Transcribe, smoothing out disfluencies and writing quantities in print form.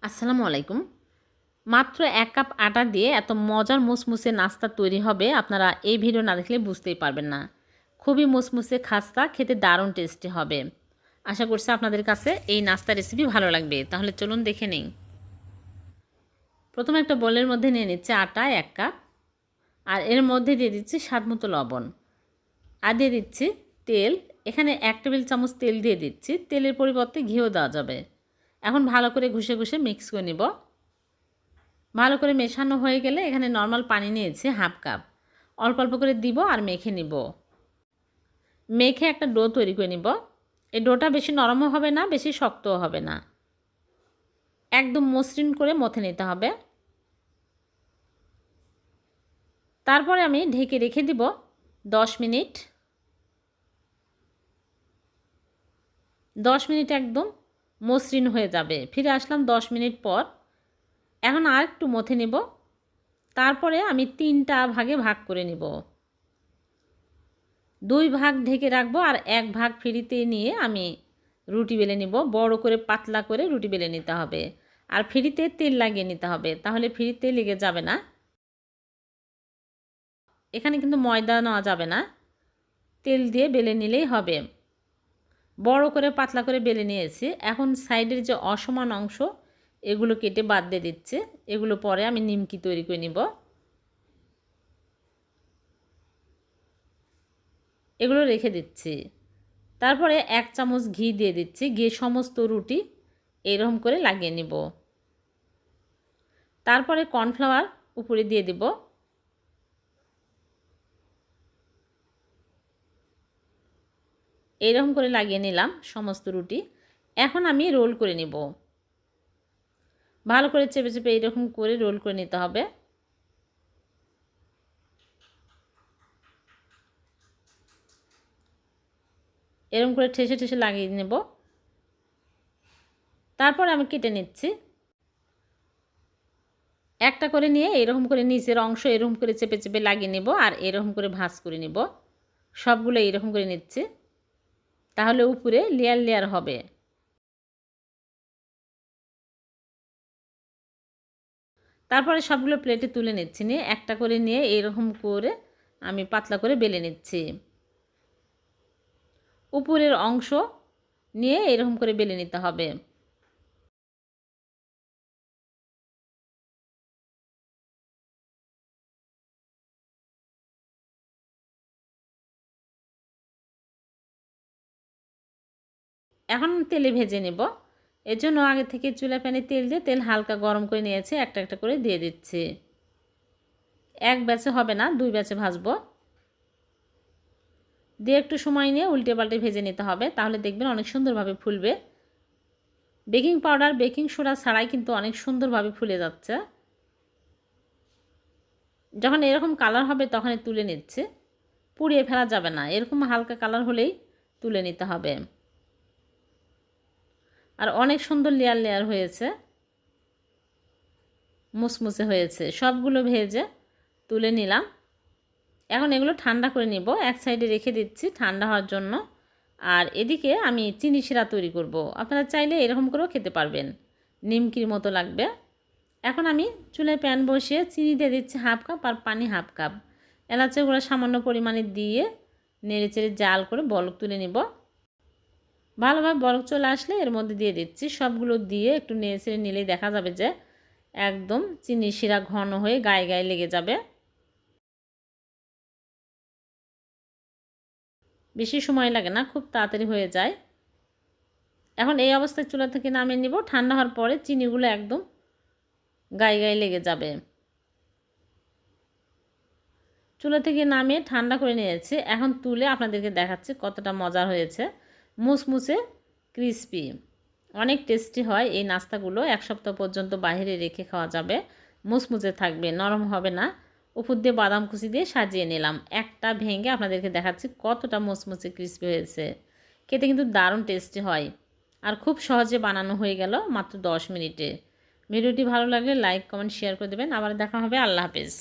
আসসালামু আলাইকুম। মাত্র ১ কাপ আটা দিয়ে এত মজার মুসমুসে নাস্তা তৈরি হবে, আপনারা এই ভিডিও না দেখলে বুঝতেই পারবেন না। খুবই মুসমুসে খাস্তা, খেতে দারুণ টেস্টি হবে। আশা করছি আপনাদের কাছে এই নাস্তা রেসিপি ভালো লাগবে। তাহলে চলুন দেখে নিই। প্রথমে একটা বোলের মধ্যে নিয়ে নিচ্ছে আটা ১ কাপ, আর এর মধ্যে দিয়ে দিচ্ছি স্বাদমতো লবণ, আর দিয়ে দিচ্ছি তেল। এখানে ১ টেবিল চামচ তেল দিয়ে দিচ্ছি, তেলের পরিবর্তে ঘিও দেওয়া যাবে। এখন ভালো করে ঘষে ঘষে মিক্স করে নিব। ভালো করে মেশানো হয়ে গেলে এখানে নর্মাল পানি নিয়েছি হাফ কাপ, অল্প অল্প করে দিব আর মেখে নিব। মেখে একটা ডো তৈরি করে নিব। এই ডোটা বেশি নরমও হবে না, বেশি শক্তও হবে না, একদম মসৃণ করে মথে নিতে হবে। তারপরে আমি ঢেকে রেখে দিব 10 মিনিট। 10 মিনিট একদম মসৃণ হয়ে যাবে। ফিরে আসলাম 10 মিনিট পর। এখন আর একটু মথে নিব। তারপরে আমি 3টা ভাগে ভাগ করে নিব। 2 ভাগ ঢেকে রাখবো আর 1 ভাগ ফ্রিতে নিয়ে আমি রুটি বেলে নিব। বড় করে পাতলা করে রুটি বেলে নিতে হবে, আর ফ্রিতে তেল লাগিয়ে নিতে হবে, তাহলে ফ্রিতে লেগে যাবে না। এখানে কিন্তু ময়দা নেওয়া যাবে না, তেল দিয়ে বেলে নিলেই হবে। বড় করে পাতলা করে বেলে নিয়েছি। এখন সাইডের যে অসমান অংশ এগুলো কেটে বাদ দিয়ে দিচ্ছে। এগুলো পরে আমি নিমকি তৈরি করে নিব। এগুলো রেখে দিচ্ছি। তারপরে 1 চামচ ঘি দিয়ে দিচ্ছি। ঘি সমস্ত রুটি এরকম করে লাগিয়ে নিব। তারপরে কর্নফ্লাওয়ার উপরে দিয়ে দিব। এরকম করে লাগিয়ে নিলাম সমস্ত রুটি। এখন আমি রোল করে নিব। ভালো করে চেপে চেপে এরকম করে রোল করে নিতে হবে। এরকম করে ঠেসে ঠেসে লাগিয়ে নেব। তারপর আমি কেটে নিচ্ছি। একটা করে নিয়ে এরকম করে নিচের অংশ এরকম করে চেপে চেপে লাগিয়ে নেব, আর এরকম করে ভাঁজ করে নেব। সবগুলো এরকম করে নিচ্ছি, তাহলে উপরে লেয়ার লেয়ার হবে। তারপরে সবগুলো প্লেটে তুলে নিচ্ছি। নিয়ে একটা করে নিয়ে এরকম করে আমি পাতলা করে বেলে নিচ্ছি। উপরের অংশ নিয়ে এরকম করে বেলে নিতে হবে। এখন তেলে ভেজে নেব। এর জন্য আগে থেকে চুলা প্যানে তেল দিয়ে তেল হালকা গরম করে নিয়েছি। একটা একটা করে দিয়ে দিচ্ছি। এক ব্যাচে হবে না, 2 ব্যাচে ভাজবো। দিয়ে একটু সময় নিয়ে উল্টে পাল্টে ভেজে নিতে হবে, তাহলে দেখবেন অনেক সুন্দরভাবে ফুলবে। বেকিং পাউডার বেকিং সোডা ছাড়াই কিন্তু অনেক সুন্দরভাবে ফুলে যাচ্ছে। যখন এরকম কালার হবে তখনই তুলে নিচ্ছে। পুড়িয়ে ফেলা যাবে না, এরকম হালকা কালার হলেই তুলে নিতে হবে। আর অনেক সুন্দর লেয়ার লেয়ার হয়েছে, মুসমুসে হয়েছে। সবগুলো ভেজে তুলে নিলাম। এখন এগুলো ঠান্ডা করে নিব। এক সাইডে রেখে দিচ্ছি ঠান্ডা হওয়ার জন্য। আর এদিকে আমি চিনি শিরা তৈরি করব। আপনারা চাইলে এরকম করেও খেতে পারবেন, নিমকির মতো লাগবে। এখন আমি চুলায় প্যান বসিয়ে চিনি দিয়ে দিচ্ছি হাফ কাপ, আর পানি হাফ কাপ। এলাচের গুঁড়া সামান্য পরিমাণে দিয়ে নেড়ে চেড়ে জাল করে বলক তুলে নিব। ভালোভাবে বলক চলে আসলে এর মধ্যে দিয়ে দিচ্ছি। সবগুলো দিয়ে একটু নেড়ে চেড়ে নিলেই দেখা যাবে যে একদম চিনি শিরা ঘন হয়ে গায়ে গায়ে লেগে যাবে। বেশি সময় লাগে না, খুব তাড়াতাড়ি হয়ে যায়। এখন এই অবস্থায় চুলা থেকে নামিয়ে নিব। ঠান্ডা হওয়ার পরে চিনিগুলো একদম গায়ে গায়ে লেগে যাবে। চুলা থেকে নামিয়ে ঠান্ডা করে নিয়েছি। এখন তুলে আপনাদেরকে দেখাচ্ছি কতটা মজার হয়েছে। মুসমুসে ক্রিস্পি, অনেক টেস্টি হয় এই নাস্তাগুলো। 1 সপ্তাহ পর্যন্ত বাইরে রেখে খাওয়া যাবে। মুসমুসে থাকবে, নরম হবে না। উপর দিয়ে বাদাম কুচি দিয়ে সাজিয়ে নিলাম। একটা ভেঙে আপনাদেরকে দেখাচ্ছি কতটা মুসমুসে ক্রিস্পি হয়েছে। খেতে কিন্তু দারুণ টেস্টি হয়, আর খুব সহজে বানানো হয়ে গেল মাত্র 10 মিনিটে। ভিডিওটি ভালো লাগলে লাইক কমেন্ট শেয়ার করে দেবেন। আবার দেখা হবে। আল্লাহ হাফেজ।